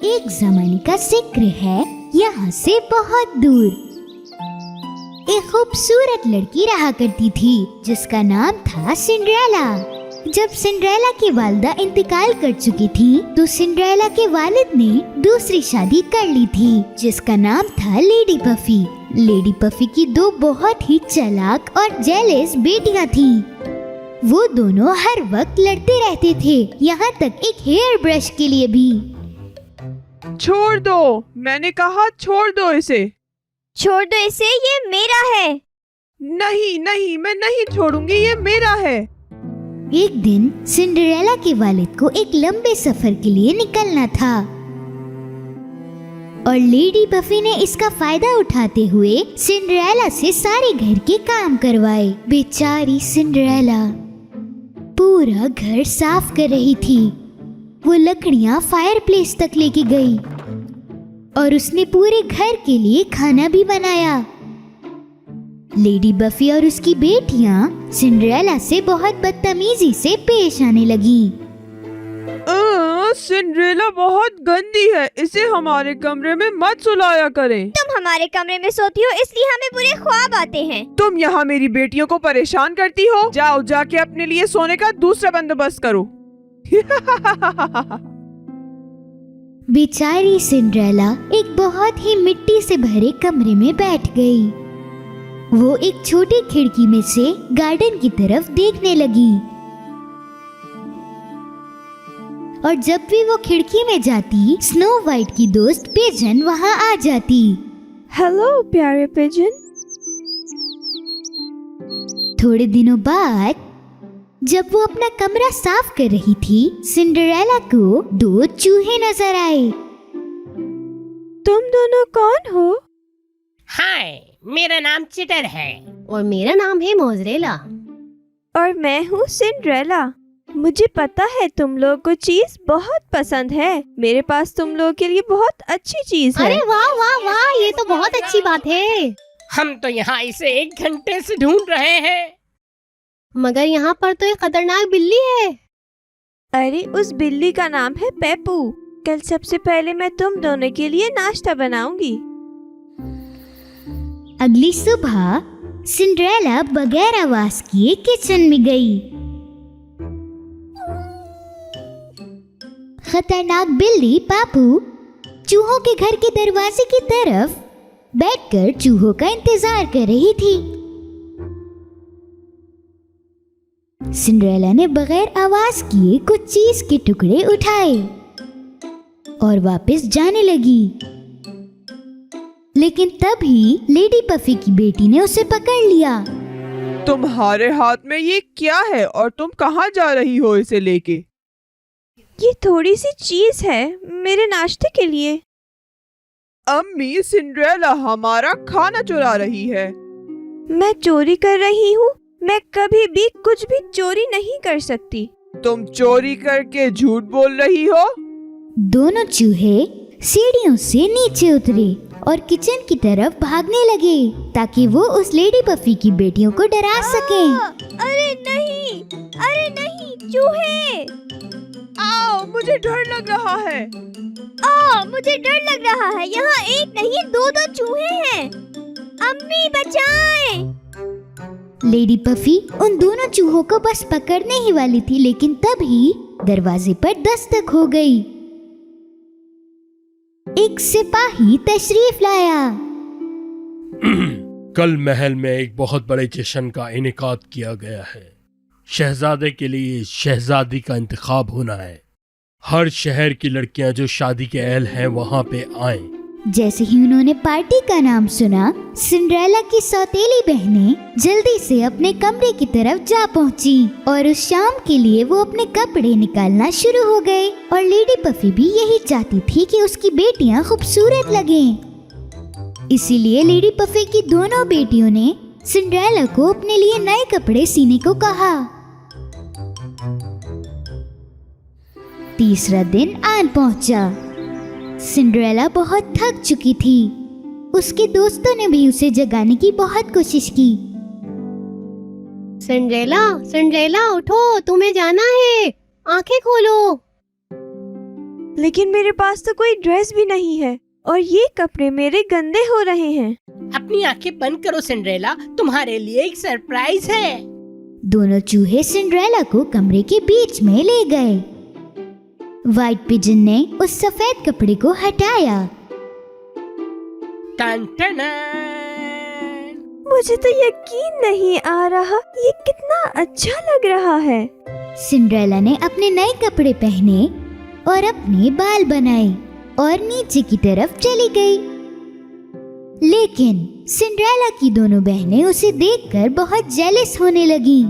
एक जमाने का जिक्र है यहाँ से बहुत दूर। एक खूबसूरत लड़की रहा करती थी जिसका नाम था सिंड्रेला। जब सिंड्रेला की वालिदा इंतकाल कर चुकी थी तो सिंड्रेला के वालिद ने दूसरी शादी कर ली थी जिसका नाम था लेडी पफी। लेडी पफी की दो बहुत ही चालाक और जेलस बेटियां थीं। वो दोनों हर वक्त लड़ते रहते थे, यहाँ तक एक हेयर ब्रश के लिए भी। छोड़ दो, मैंने कहा छोड़ दो इसे। छोड़ दो इसे, ये मेरा है। नहीं नहीं, मैं नहीं छोड़ूंगी, ये मेरा है। एक दिन सिंड्रेला के वालिद को एक लंबे सफर के लिए निकलना था और लेडी पफी ने इसका फायदा उठाते हुए सिंड्रेला से सारे घर के काम करवाए। बेचारी सिंड्रेला पूरा घर साफ कर रही थी। वो लकड़ियां फायरप्लेस तक लेके गई और उसने पूरे घर के लिए खाना भी बनाया। लेडी बफी और उसकी बेटियां सिंड्रेला से बहुत बदतमीजी से पेश आने लगी। सिंड्रेला बहुत गंदी है, इसे हमारे कमरे में मत सुलाया करें। तुम हमारे कमरे में सोती हो इसलिए हमें बुरे ख्वाब आते हैं। तुम यहाँ मेरी बेटियों को परेशान करती हो। जाओ जाके अपने लिए सोने का दूसरा बंदोबस्त करो। बेचारी सिंड्रेला एक बहुत ही मिट्टी से भरे कमरे में बैठ गई। वो एक छोटी खिड़की में से गार्डन की तरफ देखने लगी और जब भी वो खिड़की में जाती स्नो वाइट की दोस्त पिजन वहाँ आ जाती। हेलो प्यारे पिजन। थोड़े दिनों बाद जब वो अपना कमरा साफ कर रही थी सिंड्रेला को दो चूहे नजर आए। तुम दोनों कौन हो? हाय, मेरा नाम चिटर है। और मेरा नाम है मोज़रेला। और मैं हूँ सिंड्रेला। मुझे पता है तुम लोगों को चीज बहुत पसंद है। मेरे पास तुम लोगों के लिए बहुत अच्छी चीज है। अरे वाह वाह वाह, ये तो बहुत अच्छी बात है। हम तो यहाँ इसे 1 घंटे से ढूंढ रहे हैं। मगर यहाँ पर तो एक खतरनाक बिल्ली है। अरे उस बिल्ली का नाम है पेपू। कल सबसे पहले मैं तुम दोनों के लिए नाश्ता बनाऊंगी। अगली सुबह सिंड्रेला बगैर आवाज किए किचन में गई। खतरनाक बिल्ली पापू चूहों के घर के दरवाजे की तरफ बैठकर चूहों का इंतजार कर रही थी। सिंड्रेला ने बगैर आवाज किए कुछ चीज के टुकड़े उठाए और वापस जाने लगी। लेकिन तभी लेडी पफी की बेटी ने उसे पकड़ लिया। तुम्हारे हाथ में ये क्या है और तुम कहाँ जा रही हो इसे लेके? ये थोड़ी सी चीज है मेरे नाश्ते के लिए। अम्मी, सिंड्रेला हमारा खाना चुरा रही है। मैं चोरी कर रही हूँ? मैं कभी भी कुछ भी चोरी नहीं कर सकती। तुम चोरी करके झूठ बोल रही हो। दोनों चूहे सीढ़ियों से नीचे उतरे और किचन की तरफ भागने लगे ताकि वो उस लेडी पफी की बेटियों को डरा सकें। अरे नहीं, अरे नहीं, चूहे! आओ, मुझे डर लग रहा है। मुझे डर लग रहा है। यहाँ एक नहीं 2 चूहे हैं। अम्मी बचाएं! लेडी पफी उन दोनों चूहों को बस पकड़ने ही वाली थी, लेकिन तभी दरवाजे पर दस्तक हो गई। एक सिपाही तशरीफ लाया। कल महल में एक बहुत बड़े जश्न का इनेकाद किया गया है। शहजादे के लिए शहजादी का इंतखाब होना है। हर शहर की लड़कियां जो शादी के अहल हैं वहां पे आएं। जैसे ही उन्होंने पार्टी का नाम सुना सिंड्रेला की सौतेली बहनें जल्दी से अपने कमरे की तरफ जा पहुंची और उस शाम के लिए वो अपने कपड़े निकालना शुरू हो गए। और लेडी पफी भी यही चाहती थी कि उसकी बेटियां खूबसूरत लगें। इसीलिए लेडी पफी की दोनों बेटियों ने सिंड्रेला को अपने लिए नए कपड़े सीने को कहा। तीसरा दिन आन पहुंचा। सिंड्रेला बहुत थक चुकी थी। उसके दोस्तों ने भी उसे जगाने की बहुत कोशिश की। सिंड्रेला, सिंड्रेला उठो, तुम्हें जाना है, आंखें खोलो। लेकिन मेरे पास तो कोई ड्रेस भी नहीं है और ये कपड़े मेरे गंदे हो रहे हैं। अपनी आंखें बंद करो सिंड्रेला, तुम्हारे लिए एक सरप्राइज है। दोनों चूहे सिंड्रेला को कमरे के बीच में ले गए। व्हाइट पिजन ने उस सफेद कपड़े को हटाया। टन टन। मुझे तो यकीन नहीं आ रहा, ये कितना अच्छा लग रहा है। सिंड्रेला ने अपने नए कपड़े पहने और अपने बाल बनाए और नीचे की तरफ चली गई। लेकिन सिंड्रेला की दोनों बहनें उसे देखकर बहुत जेलस होने लगीं।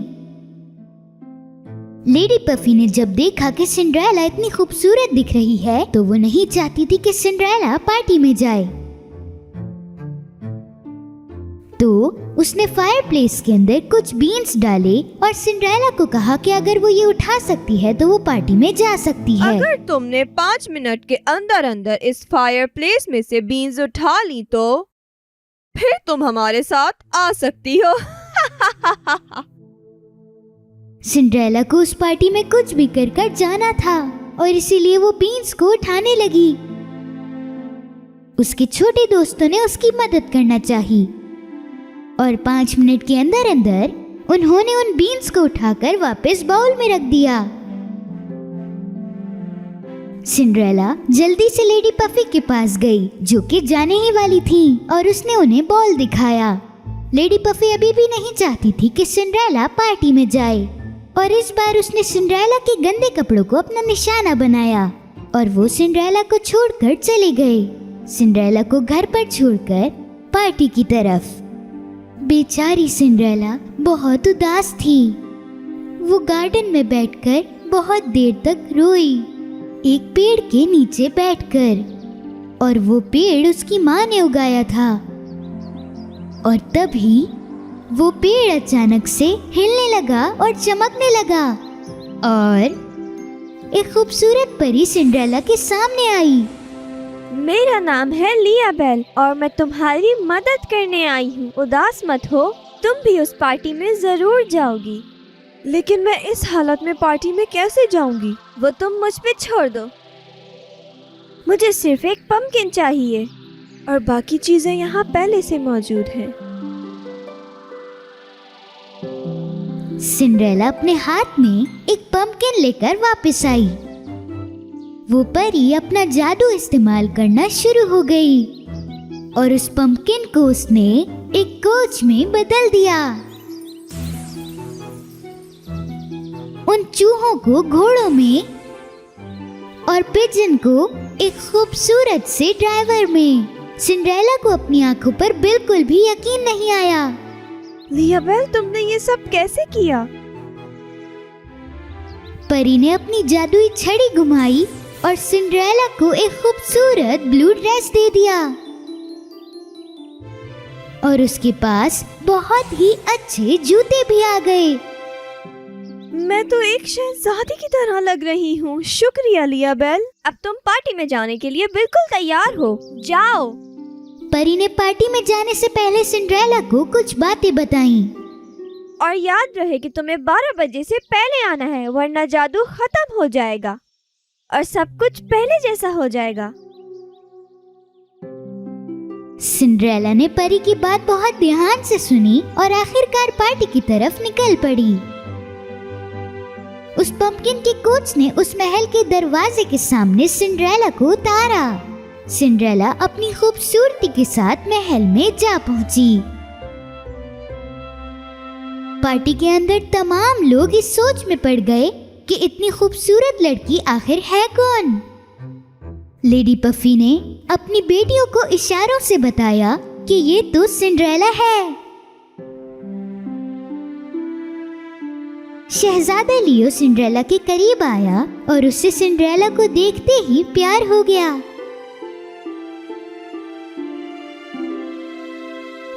लेडी पफी ने जब देखा कि सिंड्रेला इतनी खूबसूरत दिख रही है तो वो नहीं चाहती थी कि सिंड्रेला पार्टी में जाए, तो उसने फायरप्लेस के अंदर कुछ बीन्स डाले और सिंड्रेला को कहा कि अगर वो ये उठा सकती है तो वो पार्टी में जा सकती है। अगर तुमने 5 मिनट के अंदर अंदर इस फायरप्लेस में से बीन्स उठा ली तो फिर तुम हमारे साथ आ सकती हो। सिंड्रेला को उस पार्टी में कुछ भी कर जाना था और इसीलिए वो बीन्स को उठाने लगी। उसके छोटे दोस्तों ने उसकी मदद करना चाही और 5 मिनट के अंदर अंदर उन्होंने उन बीन्स को उठाकर वापस बाउल में रख दिया। सिंड्रेला जल्दी से लेडी पफी के पास गई जो कि जाने ही वाली थी और उसने उन्हें बॉल दिखाया। लेडी पफी अभी भी नहीं चाहती थी कि सिंड्रेला पार्टी में जाए और इस बार उसने सिंड्रेला के गंदे कपड़ों को अपना निशाना बनाया और वो सिंड्रेला को छोड़कर चले गए। सिंड्रेला को घर पर छोड़कर पार्टी की तरफ। बेचारी सिंड्रेला बहुत उदास थी। वो गार्डन में बैठकर बहुत देर तक रोई, एक पेड़ के नीचे बैठकर, और वो पेड़ उसकी माँ ने उगाया था। और तभी वो पेड़ अचानक से हिलने लगा और चमकने लगा और एक खूबसूरत परी सिंड्रेला के सामने आई। मेरा नाम है लियाबेल और मैं तुम्हारी मदद करने आई हूँ। उदास मत हो, तुम भी उस पार्टी में जरूर जाओगी। लेकिन मैं इस हालत में पार्टी में कैसे जाऊंगी? वो तुम मुझ पे छोड़ दो। मुझे सिर्फ एक पम्पकिन चाहिए और बाकी चीजें यहाँ पहले से मौजूद हैं। सिंड्रेला अपने हाथ में एक पम्पकिन लेकर वापस आई। वो परी अपना जादू इस्तेमाल करना शुरू हो गई और उस पम्पकिन को उसने एक कोच में बदल दिया। उन चूहों को घोड़ों में और पिजन को एक खूबसूरत से ड्राइवर में। सिंड्रेला को अपनी आंखों पर बिल्कुल भी यकीन नहीं आया। लियाबेल, तुमने ये सब कैसे किया? परी ने अपनी जादुई छड़ी घुमाई और सिंड्रेला को एक खूबसूरत ब्लू ड्रेस दे दिया और उसके पास बहुत ही अच्छे जूते भी आ गए। मैं तो एक शहजादी की तरह लग रही हूँ। शुक्रिया लियाबेल। अब तुम पार्टी में जाने के लिए बिल्कुल तैयार हो। जाओ। परी ने पार्टी में जाने से पहले सिंड्रेला को कुछ बातें बताईं। और याद रहे कि तुम्हें 12 बजे से पहले आना है, वरना जादू खत्म हो जाएगा और सब कुछ पहले जैसा हो जाएगा। सिंड्रेला ने परी की बात बहुत ध्यान से सुनी और आखिरकार पार्टी की तरफ निकल पड़ी। उस पंपकिन के कोच ने उस महल के दरवाजे के सामने सिंड्रेला को उतारा। सिंड्रेला अपनी खूबसूरती के साथ महल में जा पहुंची। पार्टी के अंदर तमाम लोग इस सोच में पड़ गए कि इतनी खूबसूरत लड़की आखिर है कौन। लेडी पफी ने अपनी बेटियों को इशारों से बताया कि ये तो सिंड्रेला है। शहजादा लियो सिंड्रेला के करीब आया और उससे सिंड्रेला को देखते ही प्यार हो गया।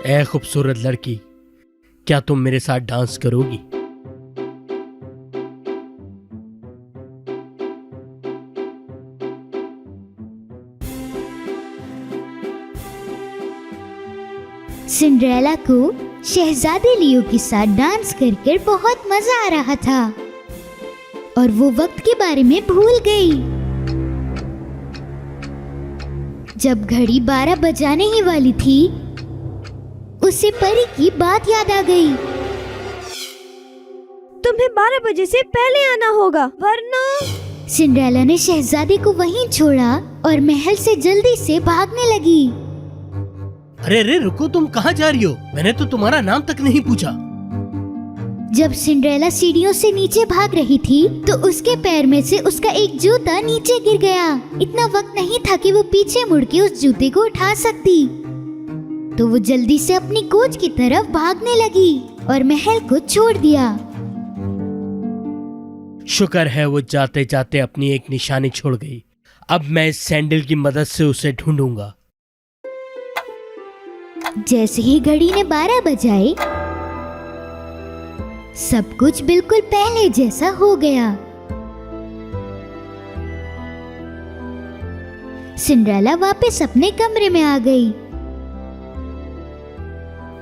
ऐ खूबसूरत लड़की, क्या तुम मेरे साथ डांस करोगी? सिंड्रेला को शहजादे लियो के साथ डांस कर बहुत मजा आ रहा था और वो वक्त के बारे में भूल गई। जब घड़ी 12 बजाने ही वाली थी, उसे परी की बात याद आ गई। तुम्हें 12 बजे से पहले आना होगा, वरना। सिंड्रेला ने शहजादे को वहीं छोड़ा और महल से जल्दी से भागने लगी। अरे अरे रुको, तुम कहाँ जा रही हो? मैंने तो तुम्हारा नाम तक नहीं पूछा। जब सिंड्रेला सीढ़ियों से नीचे भाग रही थी तो उसके पैर में से उसका एक जूता नीचे गिर गया। इतना वक्त नहीं था कि वो पीछे मुड़ के उस जूते को उठा सकती, तो वो जल्दी से अपनी कोच की तरफ भागने लगी और महल को छोड़ दिया। शुक्र है वो जाते जाते अपनी एक निशानी छोड़ गई। अब मैं इस सैंडल की मदद से उसे ढूंढूंगा। जैसे ही घड़ी ने 12 बजाए, सब कुछ बिल्कुल पहले जैसा हो गया। सिंड्रेला वापस अपने कमरे में आ गई।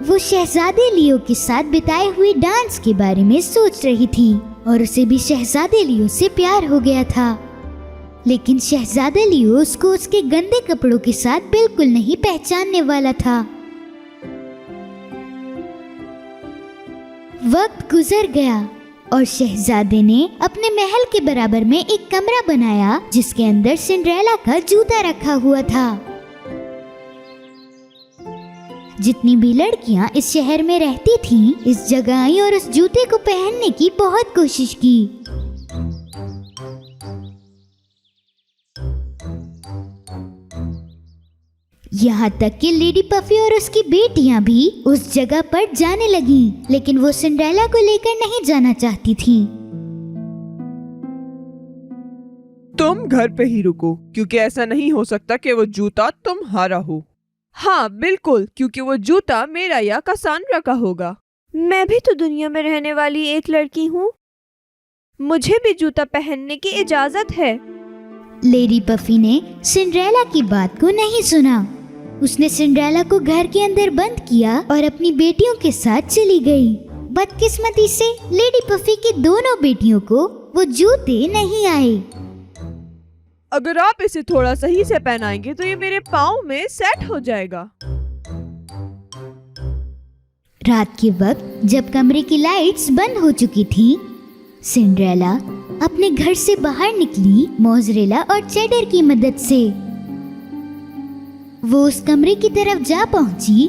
वो शहजादे लियो के साथ बिताए हुए डांस के बारे में सोच रही थी और उसे भी शहजादे लियो से प्यार हो गया था। लेकिन शहजादा लियो उसको उसके गंदे कपड़ों के साथ बिल्कुल नहीं पहचानने वाला था। वक्त गुजर गया और शहजादे ने अपने महल के बराबर में एक कमरा बनाया जिसके अंदर सिंड्रेला का जूता रखा हुआ था। जितनी भी लड़कियां इस शहर में रहती थीं, इस जगह आई और उस जूते को पहनने की बहुत कोशिश की। यहाँ तक कि लेडी पफी और उसकी बेटियां भी उस जगह पर जाने लगीं, लेकिन वो सिंड्रेला को लेकर नहीं जाना चाहती थी। तुम घर पे ही रुको, क्योंकि ऐसा नहीं हो सकता कि वो जूता तुम्हारा हो। हाँ बिल्कुल, क्योंकि वो जूता मेरा या कसांड्रा का होगा। मैं भी तो दुनिया में रहने वाली एक लड़की हूँ, मुझे भी जूता पहनने की इजाजत है। लेडी पफी ने सिंड्रेला की बात को नहीं सुना। उसने सिंड्रेला को घर के अंदर बंद किया और अपनी बेटियों के साथ चली गई। बदकिस्मती से लेडी पफी की दोनों बेटियों को वो जूते नहीं आए। अगर आप इसे थोड़ा सही से पहनाएंगे तो ये मेरे पाँव में सेट हो जाएगा। रात के वक्त जब कमरे की लाइट्स बंद हो चुकी थी, सिंड्रेला अपने घर से बाहर निकली मोज़रेला और चेडर की मदद से। वो उस कमरे की तरफ जा पहुंची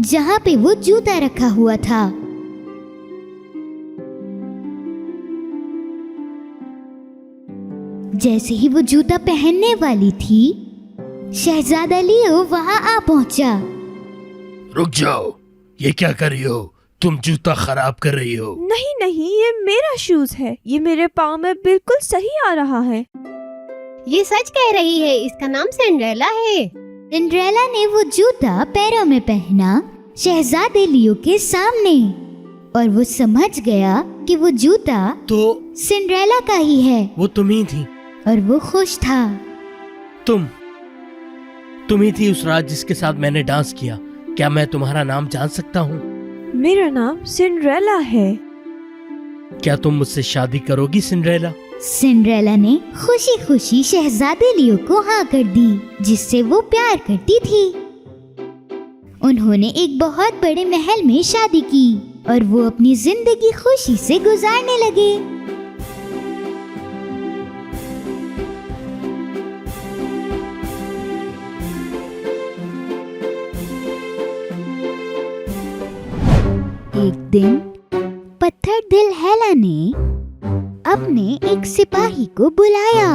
जहां पे वो जूता रखा हुआ था। जैसे ही वो जूता पहनने वाली थी, शहजादा लियो वहां आ पहुंचा। रुक जाओ, ये क्या कर रही हो? तुम जूता खराब कर रही हो। नहीं नहीं, ये मेरा शूज है, ये मेरे पाँव में बिल्कुल सही आ रहा है। ये सच कह रही है, इसका नाम सिंड्रेला है। सिंड्रेला ने वो जूता पैरों में पहना शहजादे लियो के सामने और वो समझ गया कि वो जूता तो सिंड्रेला का ही है वो तुम ही थी। और वो खुश था। तुम ही थी उस रात जिसके साथ मैंने डांस किया। क्या मैं तुम्हारा नाम जान सकता हूँ? मेरा नाम सिंड्रेला है। क्या तुम मुझसे शादी करोगी सिंड्रेला? सिंड्रेला ने खुशी खुशी शहजादे लियो को हाँ कर दी, जिससे वो प्यार करती थी। उन्होंने एक बहुत बड़े महल में शादी की और वो अपनी जिंदगी खुशी से गुजारने लगे। एक दिन पत्थर दिल हेला ने अपने एक सिपाही को बुलाया।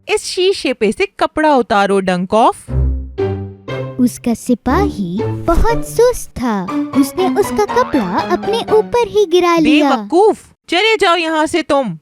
इस शीशे पे से कपड़ा उतारो डंकॉफ। उसका सिपाही बहुत सुस्त था। उसने उसका कपड़ा अपने ऊपर ही गिरा लिया। बेवकूफ, चले जाओ यहाँ से तुम।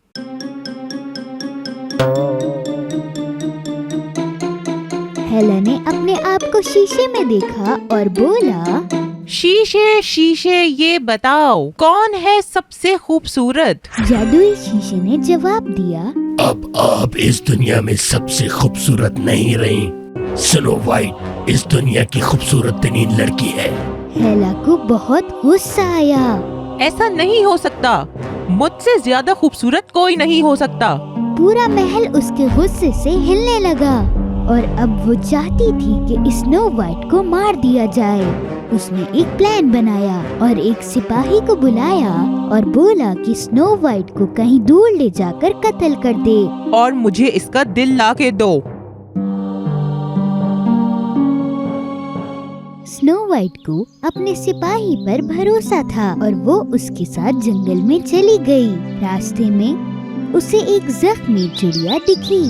हेला ने अपने आप को शीशे में देखा और बोला, शीशे शीशे ये बताओ कौन है सबसे खूबसूरत? जादुई शीशे ने जवाब दिया, अब आप इस दुनिया में सबसे खूबसूरत नहीं रही। स्नो वाइट इस दुनिया की खूबसूरत तरीन लड़की है। हेला को बहुत गुस्सा आया। ऐसा नहीं हो सकता, मुझसे ज्यादा खूबसूरत कोई नहीं हो सकता। पूरा महल उसके गुस्से से हिलने लगा और अब वो चाहती थी कि स्नो वाइट को मार दिया जाए। उसने एक प्लान बनाया और एक सिपाही को बुलाया और बोला कि स्नो वाइट को कहीं दूर ले जाकर कत्ल कर दे। और मुझे इसका दिल ला के दो। स्नो वाइट को अपने सिपाही पर भरोसा था और वो उसके साथ जंगल में चली गई। रास्ते में उसे एक जख्मी चिड़िया दिखी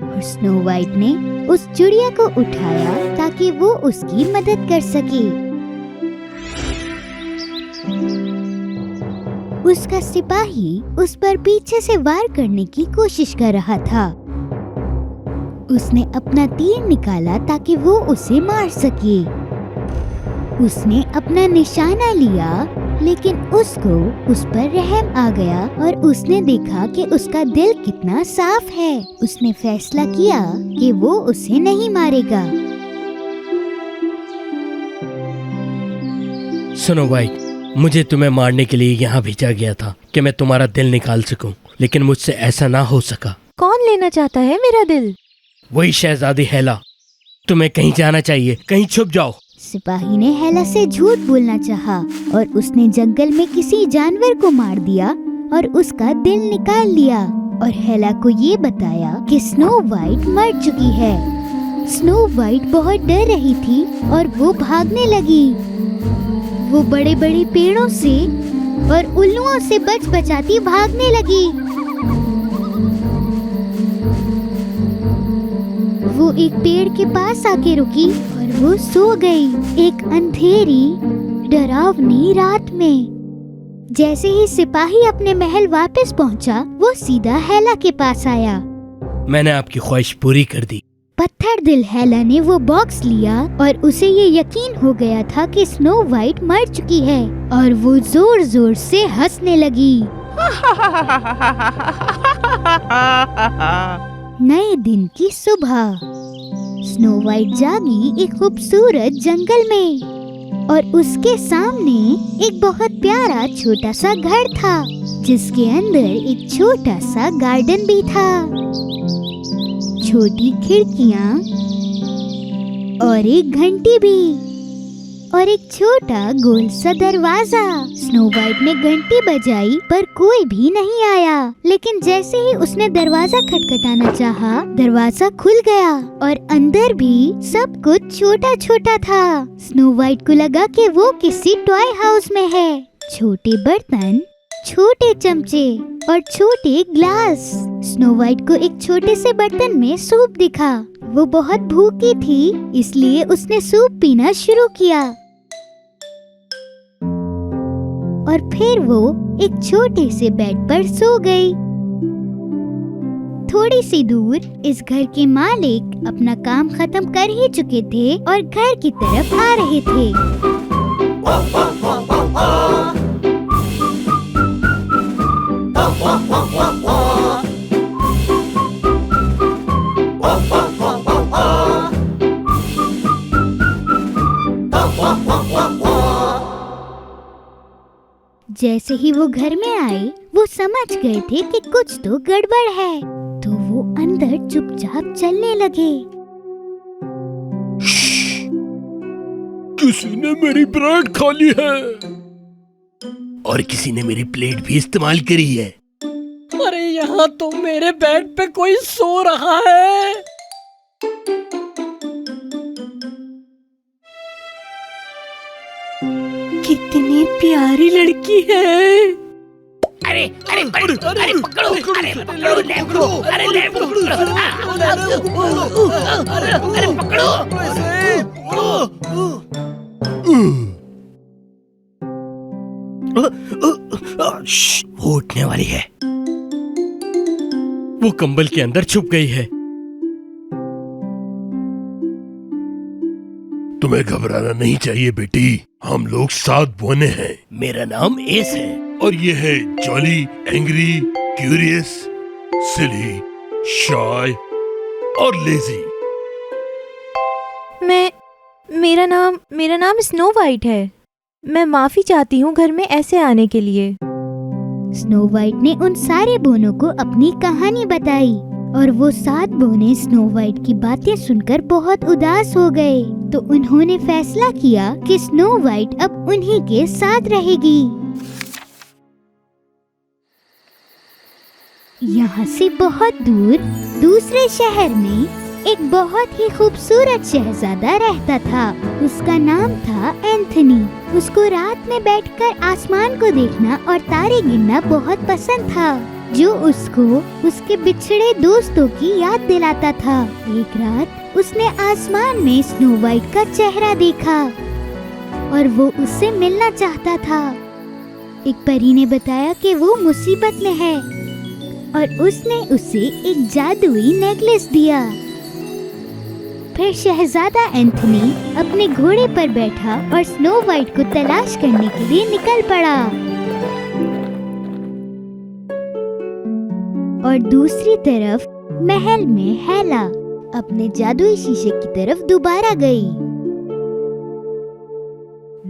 और स्नो वाइट ने उस चिड़िया को उठाया ताकि वो उसकी मदद कर सके। उसका सिपाही उस पर पीछे से वार करने की कोशिश कर रहा था। उसने अपना तीर निकाला ताकि वो उसे मार सके। उसने अपना निशाना लिया, लेकिन उसको उस पर रहम आ गया और उसने देखा कि उसका दिल कितना साफ है। उसने फैसला किया कि वो उसे नहीं मारेगा। स्नो वाइट, मुझे तुम्हें मारने के लिए यहाँ भेजा गया था कि मैं तुम्हारा दिल निकाल सकूं, लेकिन मुझसे ऐसा ना हो सका। कौन लेना चाहता है मेरा दिल? वही शहजादी हेला। तुम्हें कहीं जाना चाहिए, कहीं छुप जाओ। सिपाही ने हेला से झूठ बोलना चाहा और उसने जंगल में किसी जानवर को मार दिया और उसका दिल निकाल लिया और हेला को ये बताया कि स्नो वाइट मर चुकी है। स्नो वाइट बहुत डर रही थी और वो भागने लगी। वो बड़े बड़े पेड़ों से और उल्लुओं से बच बचाती भागने लगी। वो एक पेड़ के पास आके रुकी और वो सो गई एक अंधेरी डरावनी रात में। जैसे ही सिपाही अपने महल वापस पहुंचा, वो सीधा हेला के पास आया। मैंने आपकी ख्वाहिश पूरी कर दी। पत्थर दिल हेला ने वो बॉक्स लिया और उसे ये यकीन हो गया था कि स्नो वाइट मर चुकी है और वो जोर जोर से हंसने लगी। नए दिन की सुबह स्नो वाइट जागी एक खूबसूरत जंगल में और उसके सामने एक बहुत प्यारा छोटा सा घर था, जिसके अंदर एक छोटा सा गार्डन भी था, छोटी खिड़कियाँ और एक घंटी भी और एक छोटा गोल सा दरवाजा। स्नो वाइट ने घंटी बजाई पर कोई भी नहीं आया, लेकिन जैसे ही उसने दरवाजा खटखटाना चाहा, दरवाजा खुल गया और अंदर भी सब कुछ छोटा छोटा था। स्नो वाइट को लगा कि वो किसी टॉय हाउस में है। छोटे बर्तन, छोटे चमचे और छोटे ग्लास। स्नो वाइट को एक छोटे से बर्तन में सूप दिखा। वो बहुत भूखी थी, इसलिए उसने सूप पीना शुरू किया और फिर वो एक छोटे से बेड पर सो गई। थोड़ी सी दूर इस घर के मालिक अपना काम खत्म कर ही चुके थे और घर की तरफ आ रहे थे। जैसे ही वो घर में आए, वो समझ गए थे कि कुछ तो गड़बड़ है, तो वो अंदर चुपचाप चलने लगे। किसी ने मेरी ब्रेड खा ली है और किसी ने मेरी प्लेट भी इस्तेमाल करी है। अरे यहाँ तो मेरे बेड पे कोई सो रहा है। कितनी प्यारी लड़की है। अरे अरे अरे अरे पकड़ो, अरे पकड़ो, ले पकड़ो, अरे ले पकड़ो, अरे पकड़ो। वो उठने वाली है। वो कंबल के अंदर छुप गई है। तुम्हें घबराना नहीं चाहिए बेटी, हम लोग 7 बोने हैं। मेरा नाम एस है और ये है जॉली, एंग्री, क्यूरियस, सिली, शाय और लेजी। मेरा नाम स्नो वाइट है। मैं माफी चाहती हूँ घर में ऐसे आने के लिए। स्नो वाइट ने उन सारे बोनों को अपनी कहानी बताई और वो 7 बोने स्नो वाइट की बातें सुनकर बहुत उदास हो गए। तो उन्होंने फैसला किया कि स्नो वाइट अब उन्हीं के साथ रहेगी। यहाँ से बहुत दूर दूसरे शहर में एक बहुत ही खूबसूरत शहजादा रहता था। उसका नाम था एंथनी। उसको रात में बैठकर आसमान को देखना और तारे गिनना बहुत पसंद था, जो उसको उसके बिछड़े दोस्तों की याद दिलाता था। एक रात उसने आसमान में स्नो वाइट का चेहरा देखा और वो उससे मिलना चाहता था। एक परी ने बताया कि वो मुसीबत में है और उसने उसे एक जादुई नेकलेस दिया। फिर शहजादा एंथनी अपने घोड़े पर बैठा और स्नो वाइट को तलाश करने के लिए निकल पड़ा। और दूसरी तरफ महल में हेला अपने जादुई शीशे की तरफ दोबारा गई।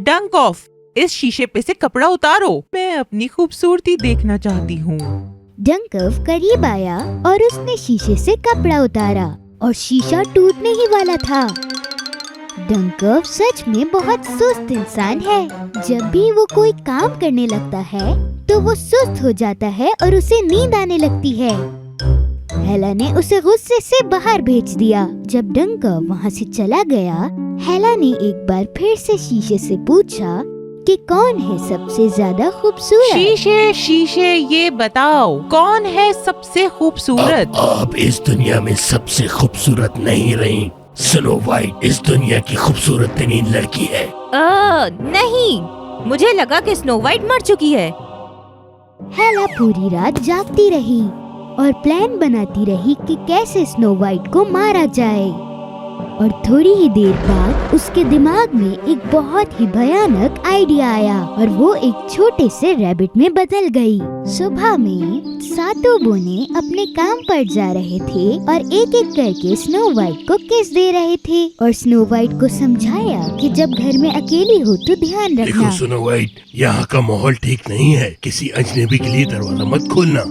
डंक ऑफ, इस शीशे पे से कपड़ा उतारो, मैं अपनी खूबसूरती देखना चाहती हूँ। डंकफ करीब आया और उसने शीशे से कपड़ा उतारा और शीशा टूटने ही वाला था। डंकफ सच में बहुत सुस्त इंसान है। जब भी वो कोई काम करने लगता है तो वो सुस्त हो जाता है और उसे नींद आने लगती है। हेला ने उसे गुस्से से बाहर भेज दिया। जब डंकफ वहाँ से चला गया, हेला ने एक बार फिर से शीशे से पूछा कि कौन है सबसे ज्यादा खूबसूरत। शीशे शीशे ये बताओ, कौन है सबसे खूबसूरत? आप इस दुनिया में सबसे खूबसूरत नहीं रही। स्नो वाइट इस दुनिया की खूबसूरत तरीन लड़की है। नहीं, मुझे लगा कि स्नो वाइट मर चुकी है। हेला पूरी रात जागती रही और प्लान बनाती रही कि कैसे स्नो वाइट को मारा जाए। और थोड़ी ही देर बाद उसके दिमाग में एक बहुत ही भयानक आइडिया आया और वो एक छोटे से रैबिट में बदल गई। सुबह में 7 बोने अपने काम पर जा रहे थे और एक एक करके स्नो वाइट को किस दे रहे थे और स्नो वाइट को समझाया कि जब घर में अकेली हो तो ध्यान देखो रखना। स्नो वाइट, यहाँ का माहौल ठीक नहीं है। किसी अजनबी के लिए दरवाजा मत खोलना।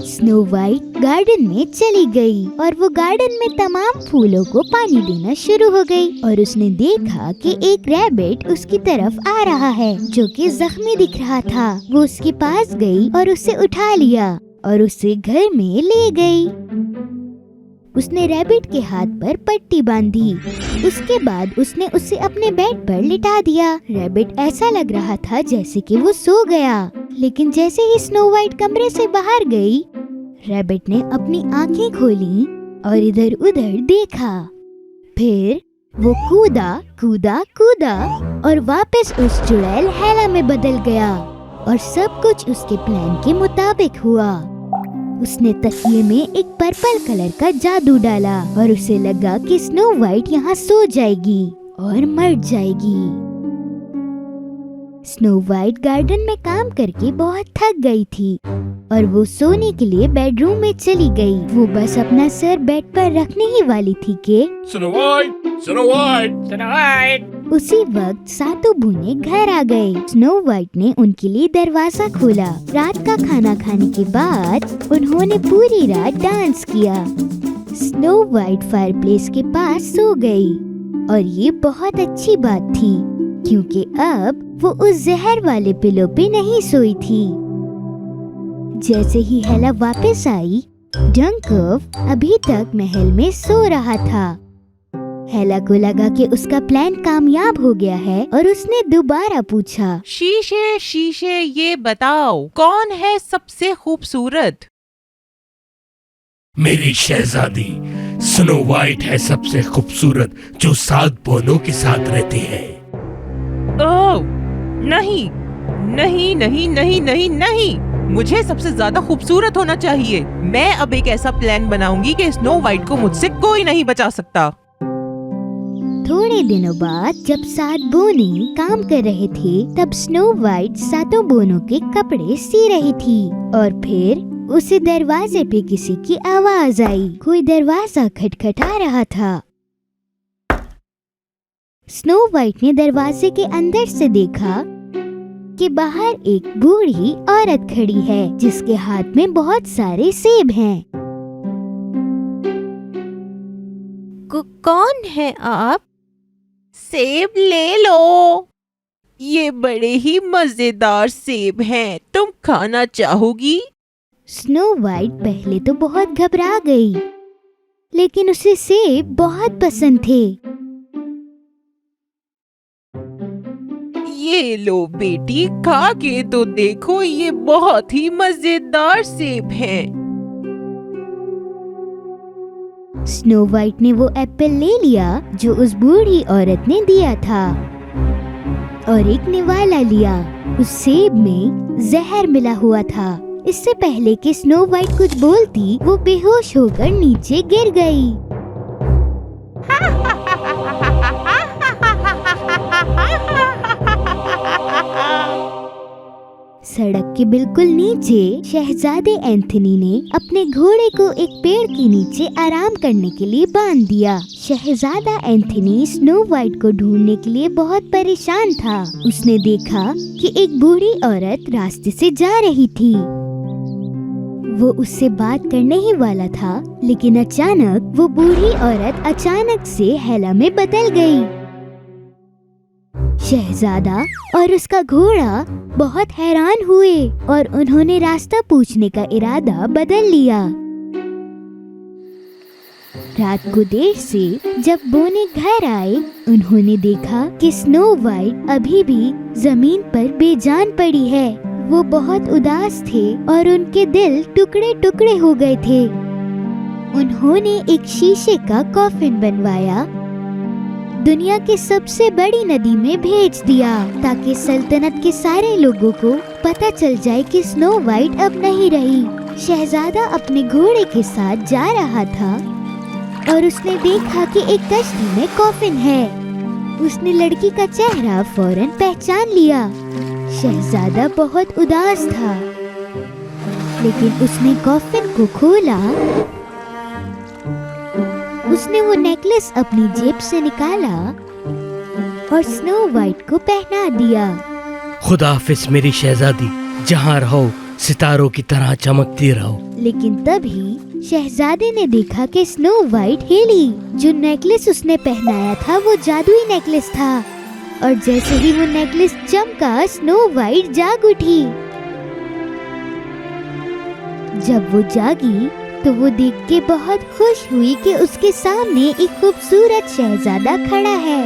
स्नो वाइट गार्डन में चली गई और वो गार्डन में तमाम फूलों को पानी देना शुरू हो गई और उसने देखा कि एक रैबिट उसकी तरफ आ रहा है जो कि जख्मी दिख रहा था। वो उसके पास गई और उसे उठा लिया और उसे घर में ले गई। उसने रैबिट के हाथ पर पट्टी बांधी। उसके बाद उसने उसे अपने बेड पर लिटा दिया। रैबिट ऐसा लग रहा था जैसे कि वो सो गया, लेकिन जैसे ही स्नो वाइट कमरे से बाहर गई, रैबिट ने अपनी आंखें खोली और इधर उधर देखा। फिर वो कूदा कूदा कूदा और वापस उस चुड़ैल हेला में बदल गया और सब कुछ उसके प्लान के मुताबिक हुआ। उसने तकिए में एक पर्पल कलर का जादू डाला और उसे लगा कि स्नो वाइट यहाँ सो जाएगी और मर जाएगी। स्नो वाइट गार्डन में काम करके बहुत थक गई थी और वो सोने के लिए बेडरूम में चली गई। वो बस अपना सर बेड पर रखने ही वाली थी कि snow white, snow white, snow white. उसी वक्त 7 बोने घर आ गए। स्नो वाइट ने उनके लिए दरवाजा खोला। रात का खाना खाने के बाद उन्होंने पूरी रात डांस किया। स्नो वाइट फायरप्लेस के पास सो गई और ये बहुत अच्छी बात थी क्योंकि अब वो उस जहर वाले पिलो पे नहीं सोई थी। जैसे ही हेला वापस आई, डंकफ अभी तक महल में सो रहा था। हेला को लगा कि उसका प्लान कामयाब हो गया है और उसने दोबारा पूछा, शीशे शीशे ये बताओ, कौन है सबसे खूबसूरत? मेरी शहजादी स्नो वाइट है सबसे खूबसूरत, जो 7 बोनों के साथ रहती है। ओह नहीं नहीं नहीं नहीं नहीं नहीं, मुझे सबसे ज्यादा खूबसूरत होना चाहिए। मैं अब एक ऐसा प्लान बनाऊंगी कि स्नो वाइट को मुझसे कोई नहीं बचा सकता। थोड़े दिनों बाद जब 7 बोने काम कर रहे थे, तब स्नो वाइट 7 बोनों के कपड़े सी रही थी और फिर उसे दरवाजे पे किसी की आवाज आई। कोई दरवाजा खटखटा रहा था। स्नो वाइट ने दरवाजे के अंदर से देखा कि बाहर एक बूढ़ी औरत खड़ी है जिसके हाथ में बहुत सारे सेब हैं। कौन है आप? सेब ले लो, ये बड़े ही मजेदार सेब हैं, तुम खाना चाहोगी? स्नो वाइट पहले तो बहुत घबरा गई, लेकिन उसे सेब बहुत पसंद थे। ये लो बेटी, खा के तो देखो, ये बहुत ही मजेदार सेब हैं। स्नो वाइट ने वो एप्पल ले लिया जो उस बूढ़ी औरत ने दिया था और एक निवाला लिया। उस सेब में जहर मिला हुआ था। इससे पहले कि स्नो वाइट कुछ बोलती, वो बेहोश होकर नीचे गिर गई। सड़क के बिल्कुल नीचे शहजादे एंथनी ने अपने घोड़े को एक पेड़ के नीचे आराम करने के लिए बांध दिया। शहजादा एंथनी स्नो वाइट को ढूंढने के लिए बहुत परेशान था। उसने देखा कि एक बूढ़ी औरत रास्ते से जा रही थी। वो उससे बात करने ही वाला था, लेकिन अचानक वो बूढ़ी औरत अचानक से हेला में बदल गई। शहजादा और उसका घोड़ा बहुत हैरान हुए और उन्होंने रास्ता पूछने का इरादा बदल लिया। रात को देर से जब बोने घर आए, उन्होंने देखा कि स्नो वाइट अभी भी जमीन पर बेजान पड़ी है। वो बहुत उदास थे और उनके दिल टुकड़े टुकड़े हो गए थे। उन्होंने एक शीशे का कॉफिन बनवाया, दुनिया की सबसे बड़ी नदी में भेज दिया ताकि सल्तनत के सारे लोगों को पता चल जाए कि स्नो वाइट अब नहीं रही। शहजादा अपने घोड़े के साथ जा रहा था और उसने देखा कि एक कश्ती में कॉफिन है। उसने लड़की का चेहरा फौरन पहचान लिया। शहजादा बहुत उदास था, लेकिन उसने कॉफिन को खोला। उसने वो नेकलेस अपनी जेब से निकाला और स्नो वाइट को पहना दिया। खुदा हाफिज मेरी शहजादी, जहाँ रहो सितारों की तरह चमकती रहो। लेकिन तभी शहजादे ने देखा कि स्नो वाइट हिली। जो नेकलेस उसने पहनाया था वो जादुई नेकलेस था और जैसे ही वो नेकलेस चमका, स्नो वाइट जाग उठी। जब वो जागी तो वो देख के बहुत खुश हुई कि उसके सामने एक खूबसूरत शहजादा खड़ा है।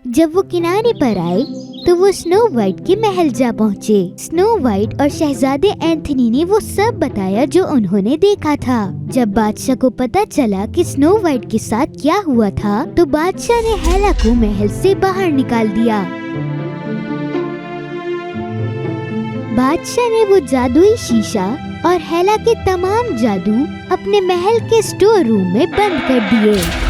जब वो किनारे पर आए तो वो स्नो वाइट के महल जा पहुँचे। स्नो वाइट और शहजादे एंथनी ने वो सब बताया जो उन्होंने देखा था। जब बादशाह को पता चला कि स्नो वाइट के साथ क्या हुआ था, तो बादशाह ने हेला को महल से बाहर निकाल दिया। बादशाह ने वो जादुई शीशा और हेला के तमाम जादू अपने महल के स्टोर रूम में बंद कर दिए।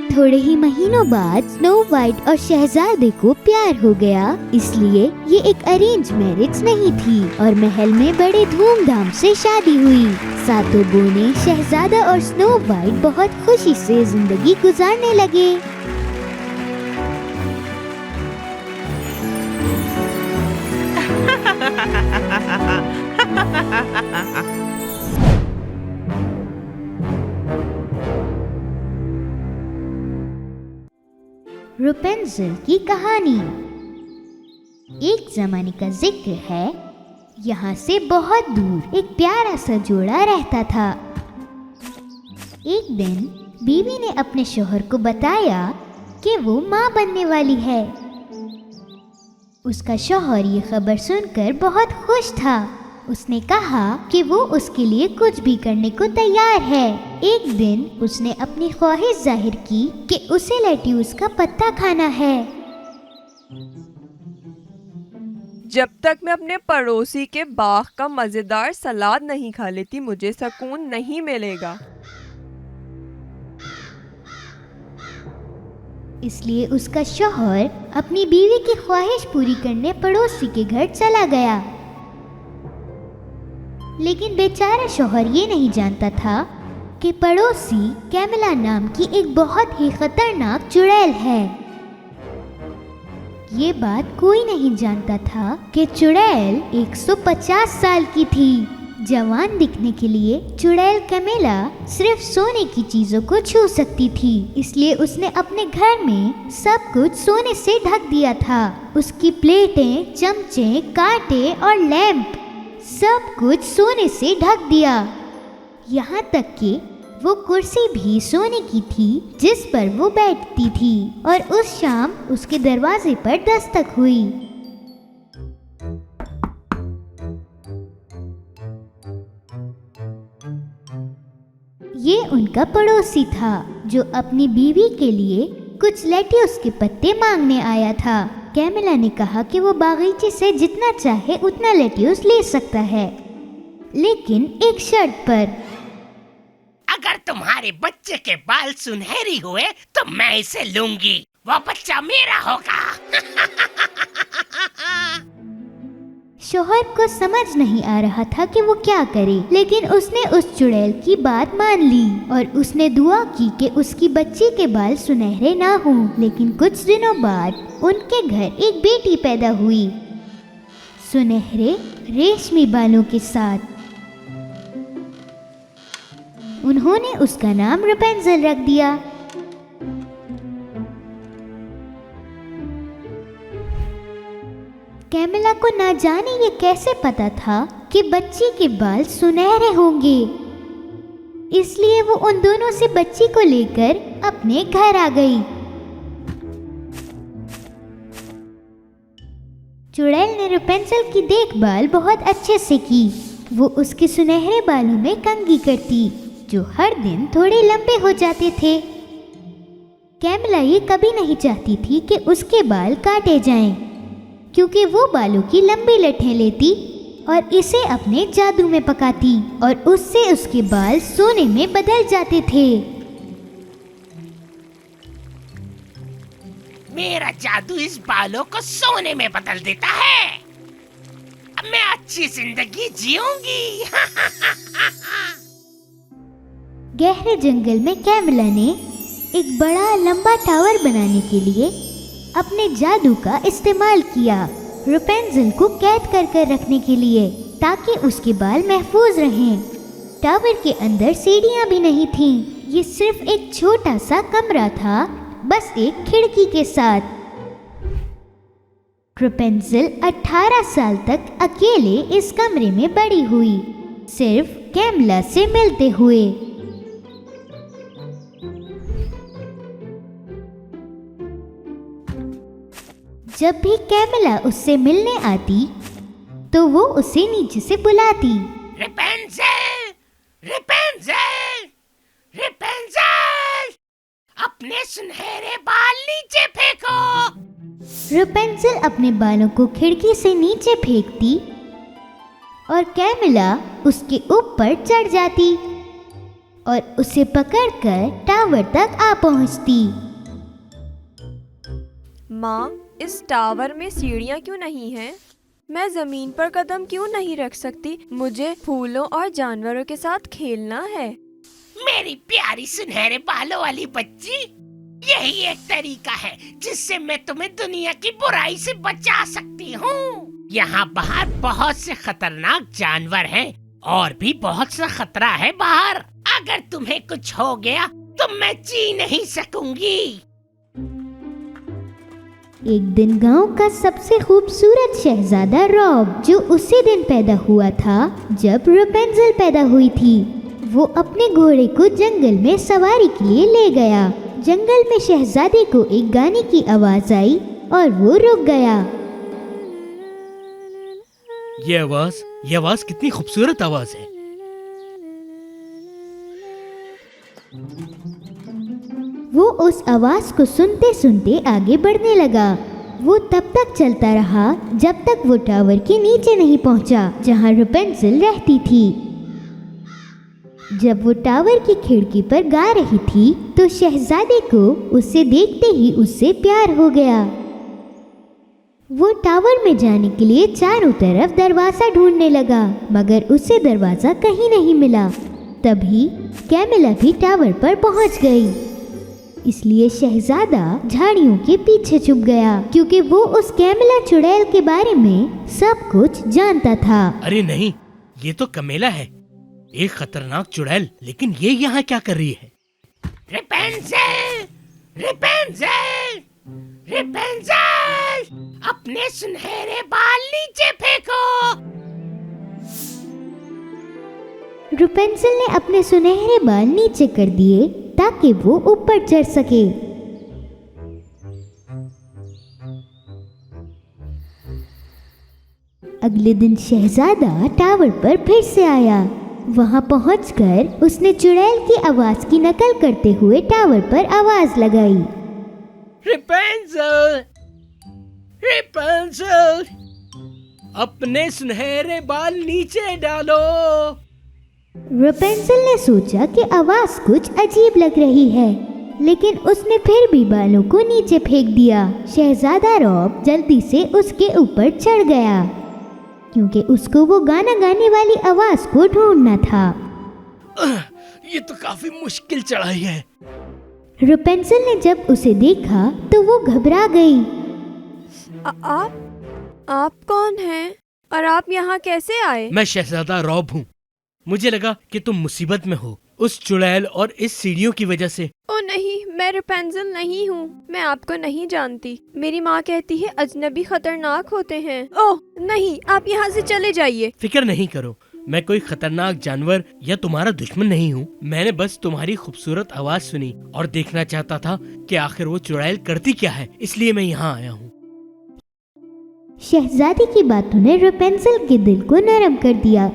थोड़े ही महीनों बाद स्नो वाइट और शहजादे को प्यार हो गया, इसलिए ये एक अरेंज मैरिज नहीं थी और महल में बड़े धूमधाम से शादी हुई। सातों बोने शहजादा और स्नो वाइट बहुत खुशी से जिंदगी गुजारने लगे। रेपुंज़ेल की कहानी। एक जमाने का जिक्र है, यहाँ से बहुत दूर एक प्यारा सा जोड़ा रहता था। एक दिन बीवी ने अपने शौहर को बताया कि वो माँ बनने वाली है। उसका शौहर ये खबर सुनकर बहुत खुश था। उसने कहा कि वो उसके लिए कुछ भी करने को तैयार है। एक दिन उसने अपनी ख्वाहिश जाहिर की कि उसे लेट्यूस का पत्ता खाना है। जब तक मैं अपने पड़ोसी के बाग का मजेदार सलाद नहीं खा लेती, मुझे सुकून नहीं मिलेगा। इसलिए उसका शौहर अपनी बीवी की ख्वाहिश पूरी करने पड़ोसी के घर चला गया। लेकिन बेचारा शौहर ये नहीं जानता था कि पड़ोसी कैमिला नाम की एक बहुत ही खतरनाक चुड़ैल है। ये बात कोई नहीं जानता था कि चुड़ैल 150 साल की थी। जवान दिखने के लिए चुड़ैल कैमिला सिर्फ सोने की चीजों को छू सकती थी, इसलिए उसने अपने घर में सब कुछ सोने से ढक दिया था। उसकी प्लेटें, चमचे, कांटे और लैंप सब कुछ सोने से ढक दिया। यहाँ तक कि वो कुर्सी भी सोने की थी जिस पर वो बैठती थी। और उस शाम उसके दरवाजे पर दस्तक हुई। ये उनका पड़ोसी था जो अपनी बीवी के लिए कुछ लेट्यूस के पत्ते मांगने आया था। कैमिला ने कहा कि वो बागीचे से जितना चाहे उतना लेट्यूस ले सकता है, लेकिन एक शर्त पर। अगर तुम्हारे बच्चे के बाल सुनहरी हुए तो मैं इसे लूंगी, वो बच्चा मेरा होगा। शोहर को समझ नहीं आ रहा था कि वो क्या करे, लेकिन उसने उस चुड़ैल की बात मान ली और उसने दुआ की कि उसकी बच्ची के बाल सुनहरे ना हों। लेकिन कुछ दिनों बाद उनके घर एक बेटी पैदा हुई, सुनहरे रेशमी बालों के साथ। उन्होंने उसका नाम रेपेंजल रख दिया। कैमिला को ना जाने ये कैसे पता था कि बच्ची के बाल सुनहरे होंगे, इसलिए वो उन दोनों से बच्ची को लेकर अपने घर आ गई। चुड़ैल ने रेपेंजल की देखभाल बहुत अच्छे से की। वो उसके सुनहरे बालों में कंघी करती, जो हर दिन थोड़े लंबे हो जाते थे। कैमिला ये कभी नहीं चाहती थी कि उसके बाल काटे जाएं, क्योंकि वो बालों की लंबी लठें लेती और इसे अपने जादू में पकाती और उससे उसके बाल सोने में बदल जाते थे। मेरा जादू इस बालों को सोने में बदल देता है। अब मैं अच्छी जिंदगी जीऊंगी। गहरे जंगल में कैमिला ने एक बड़ा लंबा टावर बनाने के लिए अपने जादू का इस्तेमाल किया, रेपेंजल को कैद कर रखने के लिए, ताकि उसके बाल महफूज रहें। टावर के अंदर सीढ़ियां भी नहीं थीं, ये सिर्फ एक छोटा सा कमरा था, बस एक खिड़की के साथ। रेपेंजल 18 साल तक अकेले इस कमरे में बड़ी हुई, सिर्फ कैमिला से मिलते हुए। जब भी कैमिला उससे मिलने आती तो वो उसे नीचे से बुलाती, रेपेंजल, रेपेंजल, रेपेंजल, अपने सुनहरे बाल नीचे फेंको। रेपेंजल अपने बालों को खिड़की से नीचे फेंकती और कैमिला उसके ऊपर चढ़ जाती और उसे पकड़कर टावर तक आ पहुंचती। माँ, इस टावर में सीढ़ियाँ क्यों नहीं हैं? मैं जमीन पर कदम क्यों नहीं रख सकती? मुझे फूलों और जानवरों के साथ खेलना है। मेरी प्यारी सुनहरे बालों वाली बच्ची, यही एक तरीका है जिससे मैं तुम्हें दुनिया की बुराई से बचा सकती हूँ। यहाँ बाहर बहुत से खतरनाक जानवर हैं और भी बहुत सा खतरा है बाहर। अगर तुम्हें कुछ हो गया तो मैं जी नहीं सकूंगी। एक दिन गांव का सबसे खूबसूरत शहजादा रॉब, जो उसी दिन पैदा हुआ था जब रेपेंजल पैदा हुई थी, वो अपने घोड़े को जंगल में सवारी के लिए ले गया। जंगल में शहजादे को एक गाने की आवाज आई और वो रुक गया। ये आवाज कितनी खूबसूरत आवाज है। वो उस आवाज को सुनते सुनते आगे बढ़ने लगा। वो तब तक चलता रहा जब तक वो टावर के नीचे नहीं पहुंचा जहां रेपेंजल रहती थी। जब वो टावर की खिड़की पर गा रही थी तो शहजादे को उसे देखते ही उससे प्यार हो गया। वो टावर में जाने के लिए चारों तरफ दरवाजा ढूंढने लगा, मगर उसे दरवाजा कहीं नहीं मिला। तभी कैमिला भी टावर पर पहुंच गई। इसलिए शहजादा झाड़ियों के पीछे छुप गया क्योंकि वो उस कैमिला चुड़ैल के बारे में सब कुछ जानता था। अरे नहीं, ये तो कमेला है, एक खतरनाक चुड़ैल। लेकिन ये यहाँ क्या कर रही है? रेपेंजल, रेपेंजल, रेपेंजल, अपने सुनहरे बाल नीचे फेंको। रेपेंजल ने अपने सुनहरे बाल नीचे कर दिए ताकि वो ऊपर चढ़ सके। अगले दिन शहजादा टावर पर फिर से आया। वहां पहुंचकर उसने चुड़ैल की आवाज की नकल करते हुए टावर पर आवाज लगाई। रेपेंजल, रेपेंजल, अपने सुनहरे बाल नीचे डालो। रेपेंजल ने सोचा कि आवाज कुछ अजीब लग रही है, लेकिन उसने फिर भी बालों को नीचे फेंक दिया। शहजादा रॉब जल्दी से उसके ऊपर चढ़ गया क्योंकि उसको वो गाना गाने वाली आवाज को ढूंढना था। ये तो काफी मुश्किल चढ़ाई है। रेपेंजल ने जब उसे देखा तो वो घबरा गई। आप कौन हैं और आप यहाँ कैसे आए? मैं शहजादा रॉब हूँ। मुझे लगा कि तुम मुसीबत में हो, उस चुड़ैल और इस सीढ़ियों की वजह से। ओ नहीं, मैं रेपेंजल नहीं हूँ। मैं आपको नहीं जानती। मेरी माँ कहती है अजनबी खतरनाक होते हैं। ओह नहीं, आप यहाँ से चले जाइए। फिक्र नहीं करो, मैं कोई खतरनाक जानवर या तुम्हारा दुश्मन नहीं हूँ। मैंने बस तुम्हारी खूबसूरत आवाज सुनी और देखना चाहता था कि आखिर वो चुड़ैल करती क्या है, इसलिए मैं यहाँ आया हूँ। शहजादी की बातों ने रेपेंजल के दिल को नरम कर दिया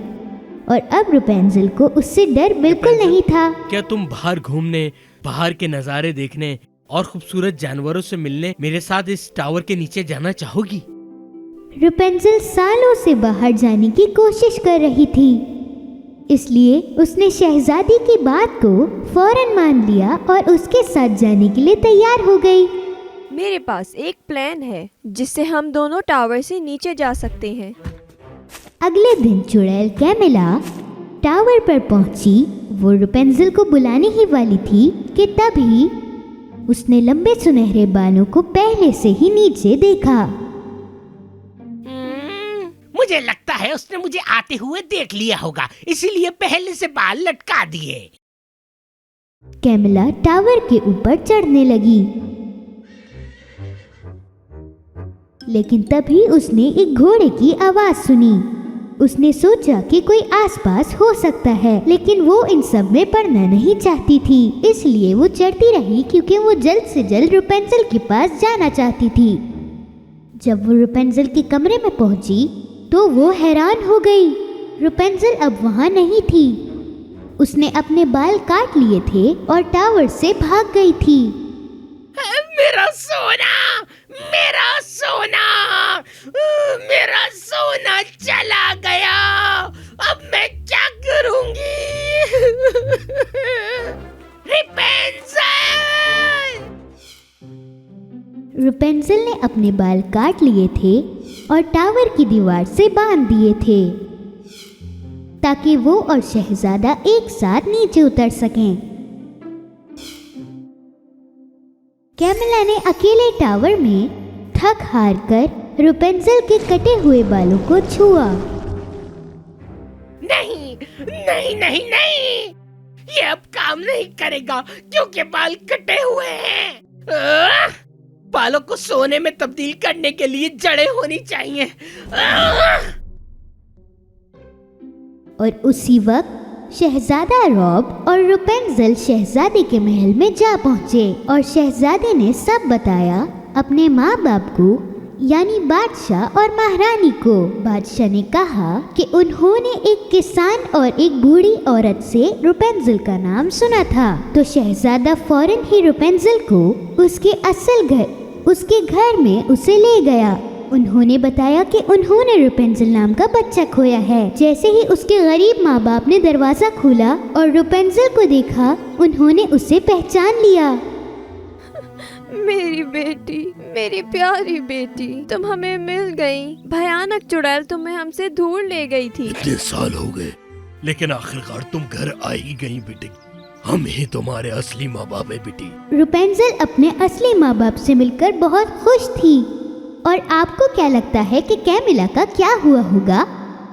और अब रेपेंजल को उससे डर बिल्कुल नहीं था। क्या तुम बाहर घूमने, बाहर के नज़ारे देखने और खूबसूरत जानवरों से मिलने मेरे साथ इस टावर के नीचे जाना चाहोगी? रेपेंजल सालों से बाहर जाने की कोशिश कर रही थी, इसलिए उसने शहजादी की बात को फौरन मान लिया और उसके साथ जाने के लिए तैयार हो गई। मेरे पास एक प्लान है जिससे हम दोनों टावर से नीचे जा सकते हैं। अगले दिन चुड़ैल कैमिला टावर पर पहुंची। वो रेपेंजल को बुलाने ही वाली थी कि तभी उसने लंबे सुनहरे बालों को पहले से ही नीचे देखा। मुझे लगता है उसने मुझे आते हुए देख लिया होगा, इसीलिए पहले से बाल लटका दिए। कैमिला टावर के ऊपर चढ़ने लगी, लेकिन तभी उसने एक घोड़े की आवाज सुनी। उसने सोचा कि कोई आसपास हो सकता है, लेकिन वो इन सब में पड़ना नहीं चाहती थी, इसलिए वो चढ़ती रही क्योंकि वो जल्द से जल्द रेपेंजल के पास जाना चाहती थी। जब वो रेपेंजल के कमरे में पहुंची तो वो हैरान हो गई। रेपेंजल अब वहां नहीं थी। उसने अपने बाल काट लिए थे और टावर से भाग गई थी। मेरा सोना, मेरा सोना, मेरा सोना चला गया। अब मैं क्या करूंगी? रेपेंजल! रेपेंजल ने अपने बाल काट लिए थे और टावर की दीवार से बांध दिए थे ताकि वो और शहजादा एक साथ नीचे उतर सकें। कैमिला ने अकेले टावर में थक हार कर रेपेंजल के कटे हुए बालों को छुआ। नहीं, नहीं, नहीं, नहीं, ये अब काम नहीं करेगा क्योंकि बाल कटे हुए हैं। बालों को सोने में तब्दील करने के लिए जड़ें होनी चाहिए। और उसी वक्त शहजादा रॉब और रेपेंजल शहजादे के महल में जा पहुंचे और शहजादे ने सब बताया अपने माँ बाप को, यानी बादशाह और महारानी को। बादशाह ने कहा कि उन्होंने एक किसान और एक बूढ़ी औरत से रेपेंजल का नाम सुना था, तो शहजादा फौरन ही रेपेंजल को उसके घर में उसे ले गया। उन्होंने बताया कि उन्होंने रेपेंजल नाम का बच्चा खोया है। जैसे ही उसके गरीब माँ बाप ने दरवाजा खोला और रेपेंजल को देखा, उन्होंने उसे पहचान लिया। मेरी बेटी, मेरी प्यारी बेटी, तुम हमें मिल गई। भयानक चुड़ैल तुम्हें हमसे दूर ले गई थी। इतने साल हो गए, लेकिन आखिरकार तुम घर आ ही गई बेटी। हम ही तुम्हारे असली माँ बाप है बेटी। रुपेंजल अपने असली माँ बाप से मिलकर बहुत खुश थी। और आपको क्या लगता है कि कैमिला का क्या हुआ होगा,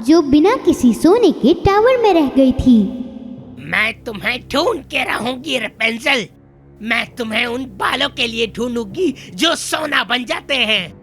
जो बिना किसी सोने के टावर में रह गई थी? मैं तुम्हें ढूंढ के रहूंगी रेपेंजल। मैं तुम्हें उन बालों के लिए ढूंढूंगी जो सोना बन जाते हैं।